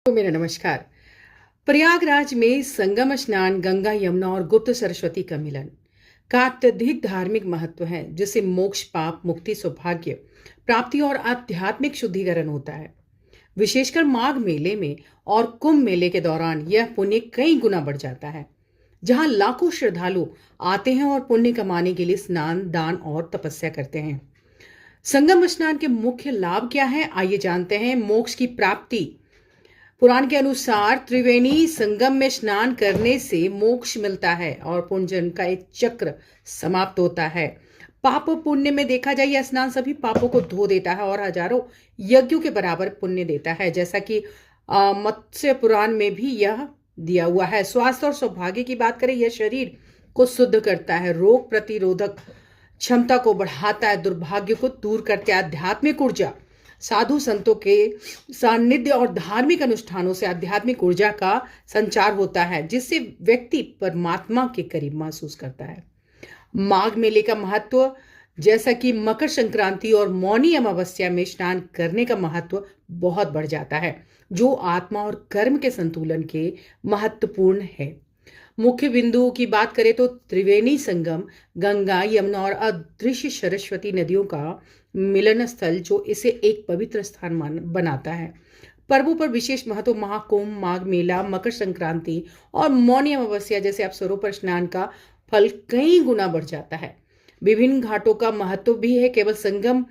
तो मेरा नमस्कार। प्रयागराज में संगम स्नान गंगा यमुना और गुप्त सरस्वती का मिलन का अत्यधिक धार्मिक महत्व है, जिससे मोक्ष, पाप मुक्ति, सौभाग्य प्राप्ति और आध्यात्मिक शुद्धिकरण होता है। विशेषकर माघ मेले में और कुंभ मेले के दौरान यह पुण्य कई गुना बढ़ जाता है, जहां लाखों श्रद्धालु आते हैं और पुण्य कमाने के लिए स्नान, दान और तपस्या करते हैं। संगम स्नान के मुख्य लाभ क्या है, आइए जानते हैं। मोक्ष की प्राप्ति। पुराण के अनुसार त्रिवेणी संगम में स्नान करने से मोक्ष मिलता है और पुण्यजन्म का एक चक्र समाप्त होता है। पाप पुण्य में देखा जाए, यह स्नान सभी पापों को धो देता है और हजारों यज्ञों के बराबर पुण्य देता है, जैसा कि मत्स्य पुराण में भी यह दिया हुआ है। स्वास्थ्य और सौभाग्य की बात करें, यह शरीर को शुद्ध करता है, रोग प्रतिरोधक क्षमता को बढ़ाता है, दुर्भाग्य को दूर करते, आध्यात्मिक ऊर्जा। साधु संतों के सानिध्य और धार्मिक अनुष्ठानों से आध्यात्मिक ऊर्जा का संचार होता है, जिससे व्यक्ति परमात्मा के करीब महसूस करता है। माघ मेले का महत्व, जैसा कि मकर संक्रांति और मौनी अमावस्या में स्नान करने का महत्व बहुत बढ़ जाता है, जो आत्मा और कर्म के संतुलन के महत्वपूर्ण है। मुख्य बिंदुओं की बात करें तो त्रिवेणी संगम गंगा, यमुना और अदृश्य सरस्वती नदियों का मिलन स्थल, जो इसे एक पवित्र स्थान बनाता है। पर्वों पर विशेष महत्व, महाकुंभ, माघ मेला, मकर संक्रांति और मौनी अमावस्या जैसे अवसरों पर स्नान का फल कई गुना बढ़ जाता है। विभिन्न घाटों का महत्व भी है, केवल संगम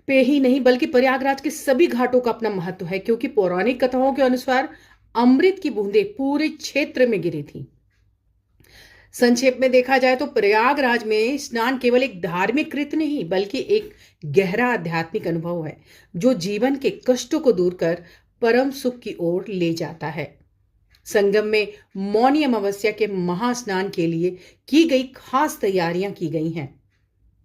पे ही नहीं बल्कि प्रयागराज के सभी घाटों का अपना महत्व है, क्योंकि पौराणिक कथाओं के अनुसार अमृत की बूंदें पूरे क्षेत्र में गिरी थी। संक्षेप में देखा जाए तो प्रयागराज में स्नान केवल एक धार्मिक कृत्य नहीं बल्कि एक गहरा आध्यात्मिक अनुभव है, जो जीवन के कष्टों को दूर कर परम सुख की ओर ले जाता है। संगम में मौनी अमावस्या के महास्नान के लिए की गई खास तैयारियां की गई हैं।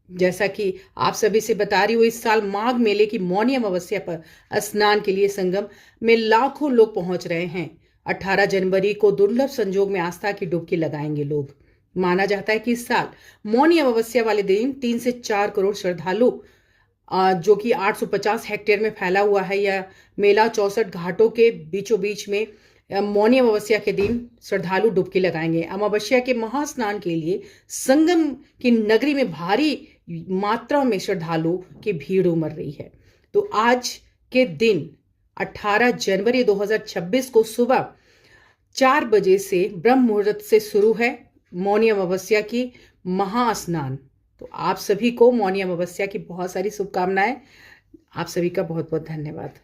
जैसा कि आप सभी से बता रही हूँ, इस साल माघ मेले की मौनी अमावस्या पर स्नान के लिए संगम में लाखों लोग पहुंच रहे हैं। 18 जनवरी को दुर्लभ संजोग में आस्था की डुबकी लगाएंगे लोग। माना जाता है कि इस साल मौनी अमावस्या वाले दिन 3 से 4 करोड़ श्रद्धालु, जो कि 850 हेक्टेयर में फैला हुआ है, यह मेला 64 घाटों के बीचों बीच में मौनी अमावस्या के दिन श्रद्धालु डुबकी लगाएंगे। अमावस्या के महास्नान के लिए संगम की नगरी में भारी मात्रा में श्रद्धालु की भीड़ उमड़ रही है। तो आज के दिन 18 जनवरी 2026 को सुबह 4 बजे से ब्रह्म मुहूर्त से शुरू है मौनी अमावस्या की महास्नान। तो आप सभी को मौनी अमावस्या की बहुत सारी शुभकामनाएं। आप सभी का बहुत बहुत धन्यवाद।